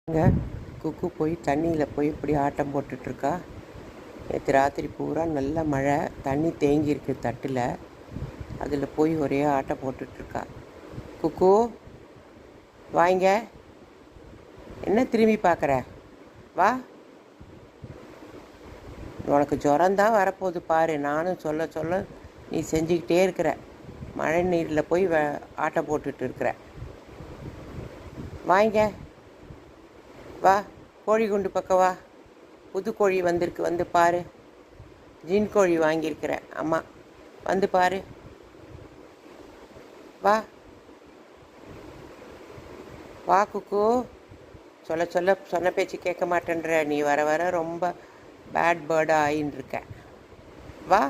இங்க குக்கு போய் தண்ணியில் போய் இப்படி ஆட்டம் போட்டுட்ருக்கா. நேற்று ராத்திரி பூரா நல்ல மழை, தண்ணி தேங்கியிருக்கு தட்டில். அதில் போய் ஒரே ஆட்டம் போட்டுட்ருக்கா. குக்கு வாங்க, என்ன திரும்பி பார்க்குற? வா, உனக்கு ஜுரம்தான் வரப்போகுது பாரு. நானும் சொல்ல சொல்ல நீ செஞ்சுக்கிட்டே இருக்கிற. மழை நீரில் போய் ஆட்டம் போட்டுட்டு இருக்கிற. வாங்க, வா, கோழி குண்டு பக்கம் வா. புது கோழி வந்திருக்கு, வந்து பாரு. ஜீன் கோழி வாங்கியிருக்கிறேன் அம்மா, வந்து பாரு. வா வா குக்கு. சொல்ல சொல்ல சொன்ன பேச்சு கேட்க மாட்டேன்ற. நீ வர வர ரொம்ப பேட் பேர்டாக ஆயின்னு இருக்க. வா.